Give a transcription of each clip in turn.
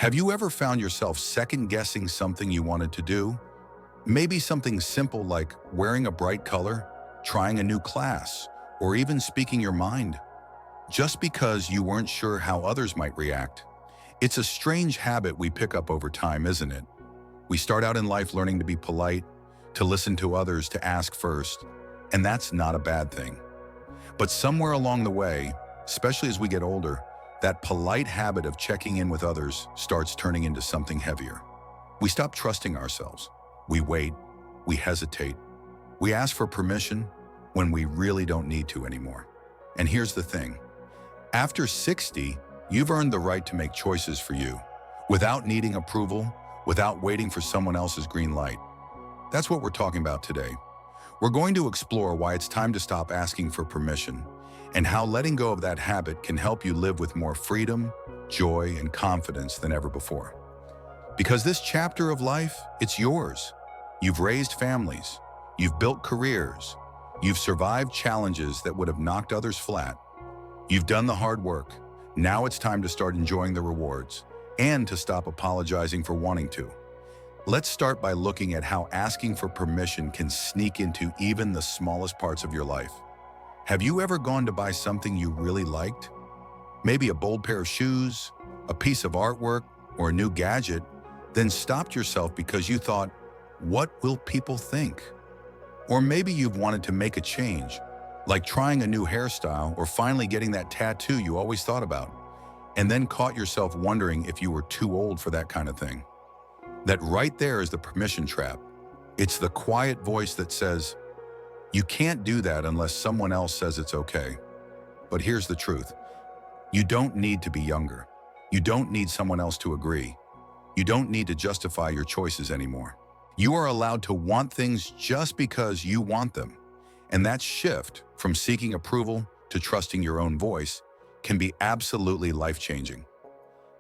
Have you ever found yourself second-guessing something you wanted to do? Maybe something simple like wearing a bright color, trying a new class, or even speaking your mind, just because you weren't sure how others might react. It's a strange habit we pick up over time, isn't it? We start out in life learning to be polite, to listen to others, to ask first, and that's not a bad thing. But somewhere along the way, especially as we get older, that polite habit of checking in with others starts turning into something heavier. We stop trusting ourselves. We wait. We hesitate. We ask for permission when we really don't need to anymore. And here's the thing. After 60, you've earned the right to make choices for you, without needing approval, without waiting for someone else's green light. That's what we're talking about today. We're going to explore why it's time to stop asking for permission, and how letting go of that habit can help you live with more freedom, joy, and confidence than ever before. Because this chapter of life, it's yours. You've raised families, you've built careers, you've survived challenges that would have knocked others flat. You've done the hard work. Now it's time to start enjoying the rewards, and to stop apologizing for wanting to. Let's start by looking at how asking for permission can sneak into even the smallest parts of your life. Have you ever gone to buy something you really liked? Maybe a bold pair of shoes, a piece of artwork, or a new gadget, then stopped yourself because you thought, what will people think? Or maybe you've wanted to make a change, like trying a new hairstyle or finally getting that tattoo you always thought about, and then caught yourself wondering if you were too old for that kind of thing. That right there is the permission trap. It's the quiet voice that says, you can't do that unless someone else says it's okay. But here's the truth. You don't need to be younger. You don't need someone else to agree. You don't need to justify your choices anymore. You are allowed to want things just because you want them. And that shift from seeking approval to trusting your own voice can be absolutely life-changing.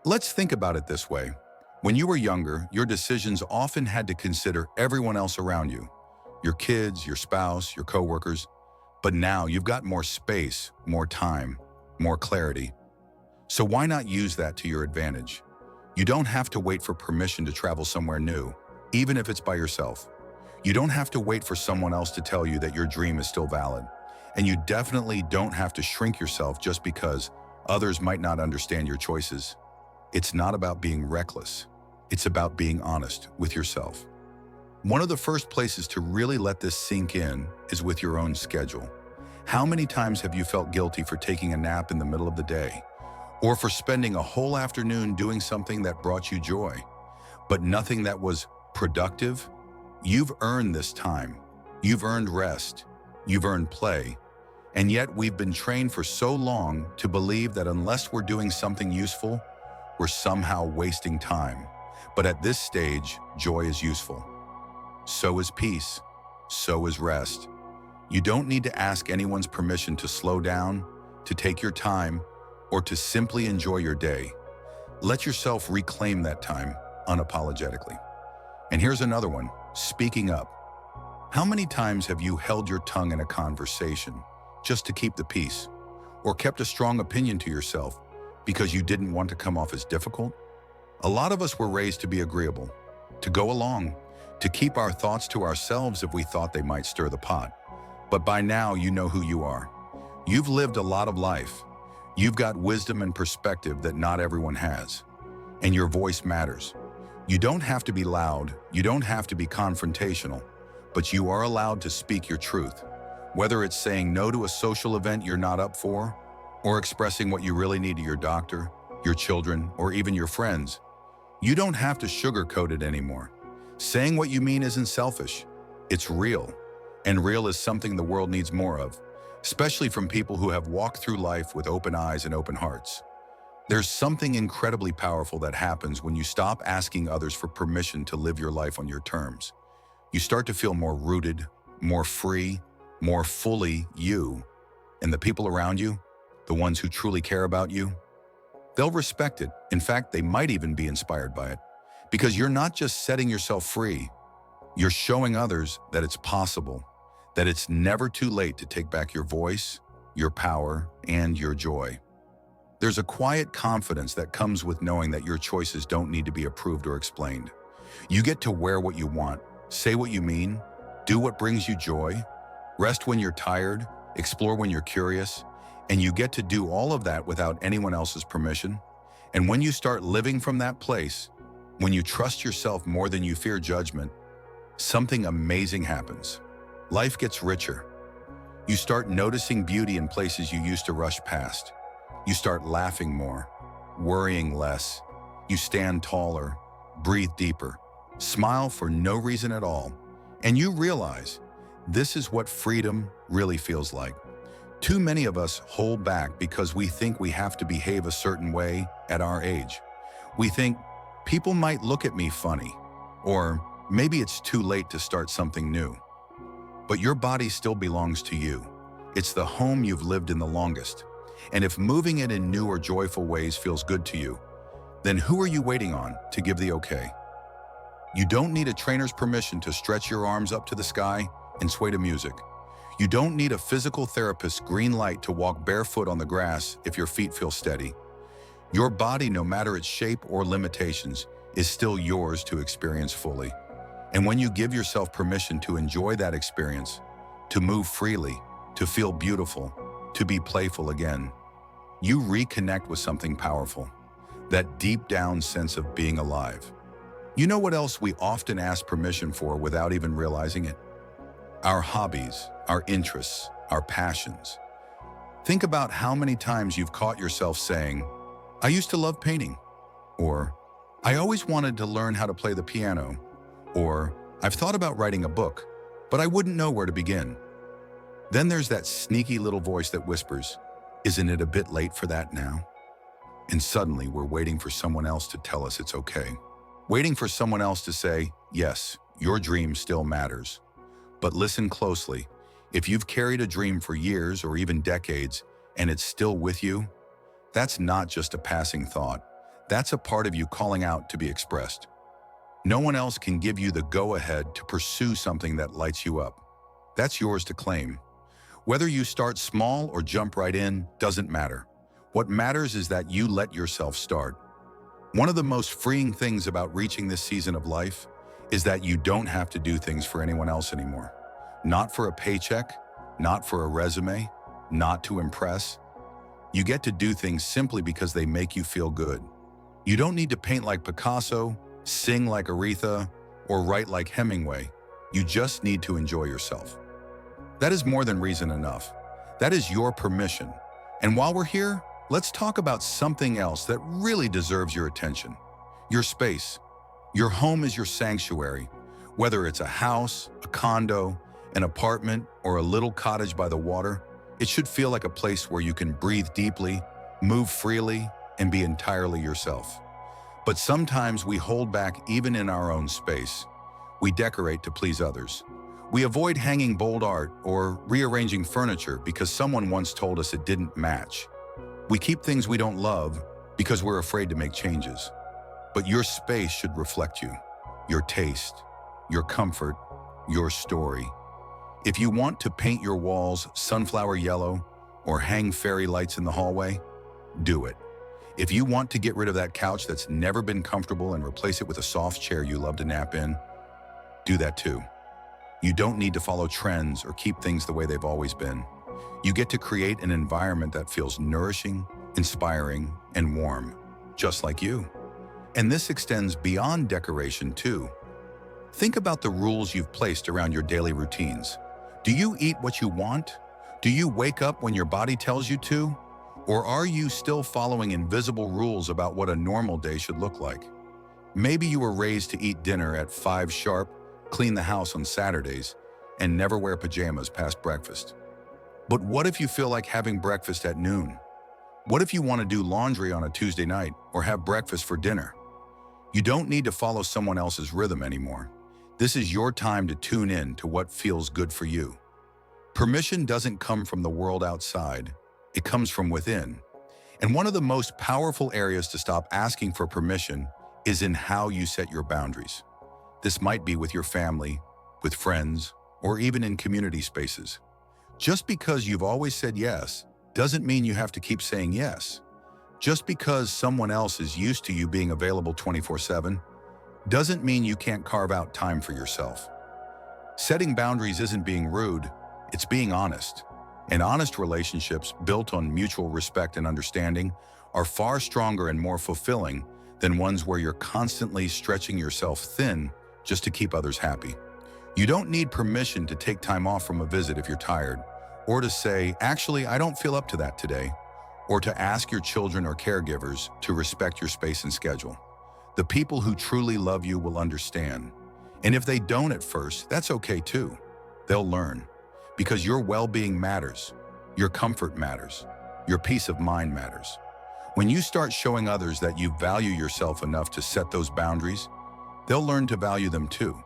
Let's think about it this way. When you were younger, your decisions often had to consider everyone else around you. Your kids, your spouse, your coworkers. But now you've got more space, more time, more clarity. So why not use that to your advantage? You don't have to wait for permission to travel somewhere new, even if it's by yourself. You don't have to wait for someone else to tell you that your dream is still valid. And you definitely don't have to shrink yourself just because others might not understand your choices. It's not about being reckless. It's about being honest with yourself. One of the first places to really let this sink in is with your own schedule. How many times have you felt guilty for taking a nap in the middle of the day, or for spending a whole afternoon doing something that brought you joy, but nothing that was productive? You've earned this time. You've earned rest. You've earned play. And yet we've been trained for so long to believe that unless we're doing something useful, we're somehow wasting time. But at this stage, joy is useful. So is peace. So is rest. You don't need to ask anyone's permission to slow down, to take your time, or to simply enjoy your day. Let yourself reclaim that time unapologetically. And here's another one, speaking up. How many times have you held your tongue in a conversation just to keep the peace, or kept a strong opinion to yourself because you didn't want to come off as difficult? A lot of us were raised to be agreeable, to go along, to keep our thoughts to ourselves if we thought they might stir the pot. But by now, you know who you are. You've lived a lot of life. You've got wisdom and perspective that not everyone has. And your voice matters. You don't have to be loud. You don't have to be confrontational. But you are allowed to speak your truth. Whether it's saying no to a social event you're not up for, or expressing what you really need to your doctor, your children, or even your friends. You don't have to sugarcoat it anymore. Saying what you mean isn't selfish. It's real. And real is something the world needs more of, especially from people who have walked through life with open eyes and open hearts. There's something incredibly powerful that happens when you stop asking others for permission to live your life on your terms. You start to feel more rooted, more free, more fully you. And the people around you, the ones who truly care about you, they'll respect it. In fact, they might even be inspired by it. Because you're not just setting yourself free, you're showing others that it's possible, that it's never too late to take back your voice, your power, and your joy. There's a quiet confidence that comes with knowing that your choices don't need to be approved or explained. You get to wear what you want, say what you mean, do what brings you joy, rest when you're tired, explore when you're curious, and you get to do all of that without anyone else's permission. And when you start living from that place, when you trust yourself more than you fear judgment, something amazing happens. Life gets richer. You start noticing beauty in places you used to rush past. You start laughing more, worrying less. You stand taller, breathe deeper, smile for no reason at all, and you realize this is what freedom really feels like. Too many of us hold back because we think we have to behave a certain way at our age. We think, people might look at me funny, or maybe it's too late to start something new. But your body still belongs to you. It's the home you've lived in the longest. And if moving it in new or joyful ways feels good to you, then who are you waiting on to give the okay? You don't need a trainer's permission to stretch your arms up to the sky and sway to music. You don't need a physical therapist's green light to walk barefoot on the grass if your feet feel steady. Your body, no matter its shape or limitations, is still yours to experience fully. And when you give yourself permission to enjoy that experience, to move freely, to feel beautiful, to be playful again, you reconnect with something powerful, that deep down sense of being alive. You know what else we often ask permission for without even realizing it? Our hobbies, our interests, our passions. Think about how many times you've caught yourself saying, I used to love painting, or I always wanted to learn how to play the piano, or I've thought about writing a book, but I wouldn't know where to begin. Then there's that sneaky little voice that whispers, isn't it a bit late for that now? And suddenly we're waiting for someone else to tell us it's okay. Waiting for someone else to say, yes, your dream still matters. But listen closely. If you've carried a dream for years or even decades and it's still with you, that's not just a passing thought. That's a part of you calling out to be expressed. No one else can give you the go-ahead to pursue something that lights you up. That's yours to claim. Whether you start small or jump right in doesn't matter. What matters is that you let yourself start. One of the most freeing things about reaching this season of life is that you don't have to do things for anyone else anymore. Not for a paycheck, not for a resume, not to impress. You get to do things simply because they make you feel good. You don't need to paint like Picasso, sing like Aretha, or write like Hemingway. You just need to enjoy yourself. That is more than reason enough. That is your permission. And while we're here, let's talk about something else that really deserves your attention. Your space. Your home is your sanctuary. Whether it's a house, a condo, an apartment, or a little cottage by the water, it should feel like a place where you can breathe deeply, move freely, and be entirely yourself. But sometimes we hold back even in our own space. We decorate to please others. We avoid hanging bold art or rearranging furniture because someone once told us it didn't match. We keep things we don't love because we're afraid to make changes. But your space should reflect you, your taste, your comfort, your story. If you want to paint your walls sunflower yellow or hang fairy lights in the hallway, do it. If you want to get rid of that couch that's never been comfortable and replace it with a soft chair you love to nap in, do that too. You don't need to follow trends or keep things the way they've always been. You get to create an environment that feels nourishing, inspiring, and warm, just like you. And this extends beyond decoration too. Think about the rules you've placed around your daily routines. Do you eat what you want? Do you wake up when your body tells you to? Or are you still following invisible rules about what a normal day should look like? Maybe you were raised to eat dinner at 5 sharp, clean the house on Saturdays, and never wear pajamas past breakfast. But what if you feel like having breakfast at noon? What if you want to do laundry on a Tuesday night or have breakfast for dinner? You don't need to follow someone else's rhythm anymore. This is your time to tune in to what feels good for you. Permission doesn't come from the world outside. It comes from within. And one of the most powerful areas to stop asking for permission is in how you set your boundaries. This might be with your family, with friends, or even in community spaces. Just because you've always said yes doesn't mean you have to keep saying yes. Just because someone else is used to you being available 24/7 doesn't mean you can't carve out time for yourself. Setting boundaries isn't being rude, it's being honest. And honest relationships built on mutual respect and understanding are far stronger and more fulfilling than ones where you're constantly stretching yourself thin just to keep others happy. You don't need permission to take time off from a visit if you're tired, or to say, actually, I don't feel up to that today, or to ask your children or caregivers to respect your space and schedule. The people who truly love you will understand. And if they don't at first, that's okay too. They'll learn. Because your well-being matters, your comfort matters, your peace of mind matters. When you start showing others that you value yourself enough to set those boundaries, they'll learn to value them too.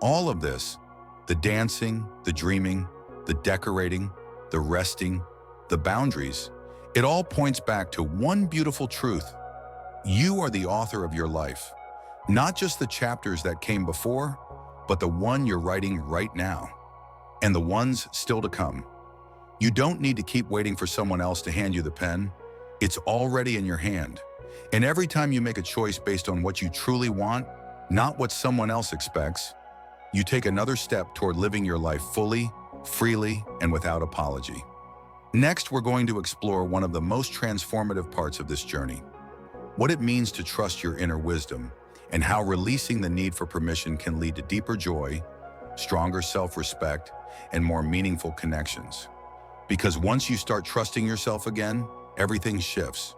All of this, the dancing, the dreaming, the decorating, the resting, the boundaries, it all points back to one beautiful truth. You are the author of your life. Not just the chapters that came before, but the one you're writing right now, and the ones still to come. You don't need to keep waiting for someone else to hand you the pen. It's already in your hand. And every time you make a choice based on what you truly want, not what someone else expects, you take another step toward living your life fully, freely, and without apology. Next, we're going to explore one of the most transformative parts of this journey, what it means to trust your inner wisdom, and how releasing the need for permission can lead to deeper joy, stronger self-respect, and more meaningful connections. Because once you start trusting yourself again, everything shifts.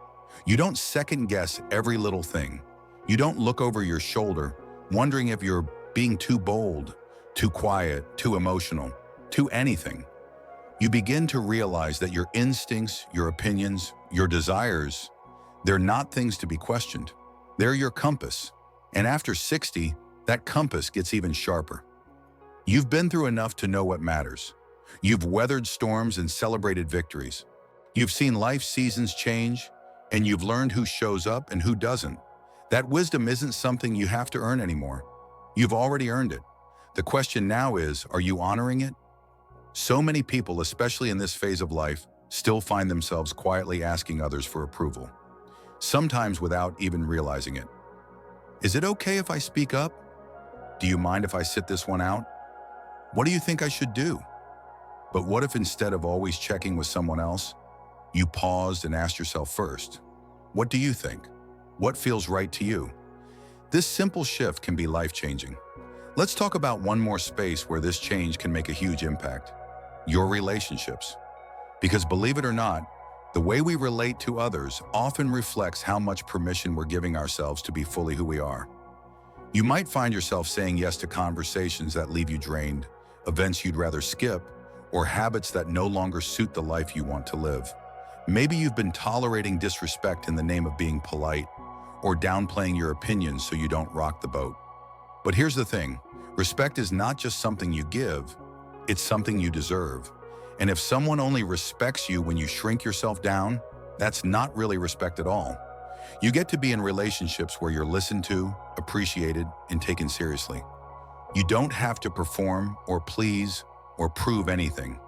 You don't second-guess every little thing. You don't look over your shoulder, wondering if you're being too bold, too quiet, too emotional, too anything. You begin to realize that your instincts, your opinions, your desires, they're not things to be questioned. They're your compass. And after 60, that compass gets even sharper. You've been through enough to know what matters. You've weathered storms and celebrated victories. You've seen life seasons change, and you've learned who shows up and who doesn't. That wisdom isn't something you have to earn anymore. You've already earned it. The question now is, are you honoring it? So many people, especially in this phase of life, still find themselves quietly asking others for approval, sometimes without even realizing it. Is it okay if I speak up? Do you mind if I sit this one out? What do you think I should do? But what if instead of always checking with someone else, you paused and asked yourself first, what do you think? What feels right to you? This simple shift can be life-changing. Let's talk about one more space where this change can make a huge impact: your relationships. Because believe it or not, the way we relate to others often reflects how much permission we're giving ourselves to be fully who we are. You might find yourself saying yes to conversations that leave you drained, events you'd rather skip, or habits that no longer suit the life you want to live. Maybe you've been tolerating disrespect in the name of being polite, or downplaying your opinions so you don't rock the boat. But here's the thing, respect is not just something you give, it's something you deserve. And if someone only respects you when you shrink yourself down, that's not really respect at all. You get to be in relationships where you're listened to, appreciated, and taken seriously. You don't have to perform or please or prove anything.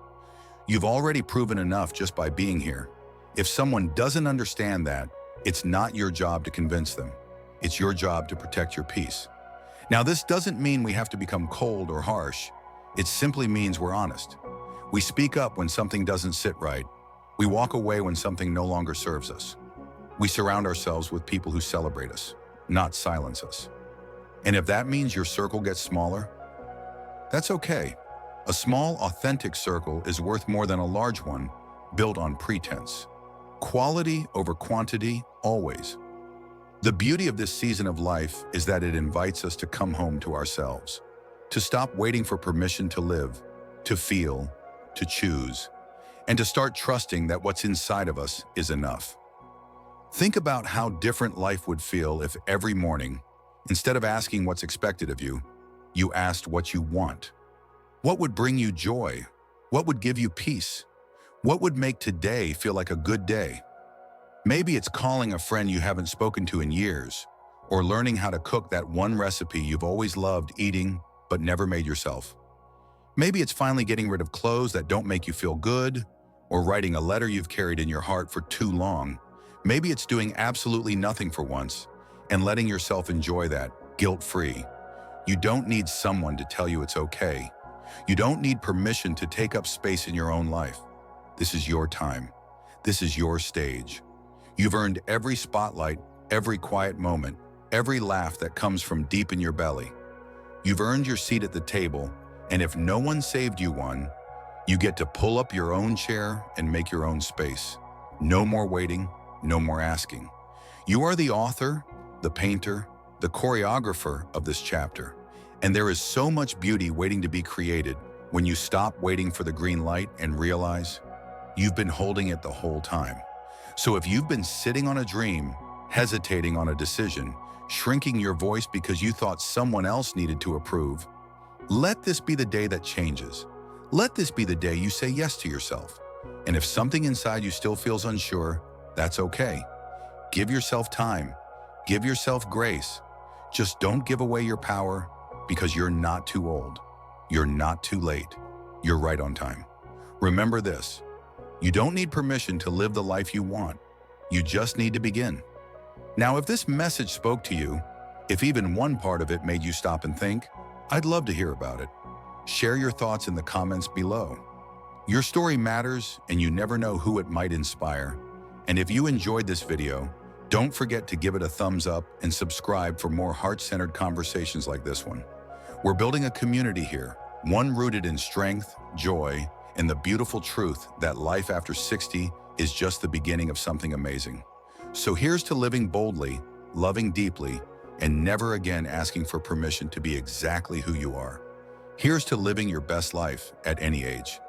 You've already proven enough just by being here. If someone doesn't understand that, it's not your job to convince them. It's your job to protect your peace. Now, this doesn't mean we have to become cold or harsh. It simply means we're honest. We speak up when something doesn't sit right. We walk away when something no longer serves us. We surround ourselves with people who celebrate us, not silence us. And if that means your circle gets smaller, that's okay. A small, authentic circle is worth more than a large one built on pretense. Quality over quantity, always. The beauty of this season of life is that it invites us to come home to ourselves, to stop waiting for permission to live, to feel, to choose, and to start trusting that what's inside of us is enough. Think about how different life would feel if every morning, instead of asking what's expected of you, you asked what you want. What would bring you joy? What would give you peace? What would make today feel like a good day? Maybe it's calling a friend you haven't spoken to in years, or learning how to cook that one recipe you've always loved eating but never made yourself. Maybe it's finally getting rid of clothes that don't make you feel good, or writing a letter you've carried in your heart for too long. Maybe it's doing absolutely nothing for once and letting yourself enjoy that, guilt-free. You don't need someone to tell you it's okay. You don't need permission to take up space in your own life. This is your time. This is your stage. You've earned every spotlight, every quiet moment, every laugh that comes from deep in your belly. You've earned your seat at the table, and if no one saved you one, you get to pull up your own chair and make your own space. No more waiting, no more asking. You are the author, the painter, the choreographer of this chapter, and there is so much beauty waiting to be created when you stop waiting for the green light and realize you've been holding it the whole time. So if you've been sitting on a dream, hesitating on a decision, shrinking your voice because you thought someone else needed to approve, let this be the day that changes. Let this be the day you say yes to yourself. And if something inside you still feels unsure, that's okay. Give yourself time. Give yourself grace. Just don't give away your power because you're not too old. You're not too late. You're right on time. Remember this. You don't need permission to live the life you want. You just need to begin. Now, if this message spoke to you, if even one part of it made you stop and think, I'd love to hear about it. Share your thoughts in the comments below. Your story matters, and you never know who it might inspire. And if you enjoyed this video, don't forget to give it a thumbs up and subscribe for more heart-centered conversations like this one. We're building a community here, one rooted in strength, joy, and the beautiful truth that life after 60 is just the beginning of something amazing. So here's to living boldly, loving deeply, and never again asking for permission to be exactly who you are. Here's to living your best life at any age.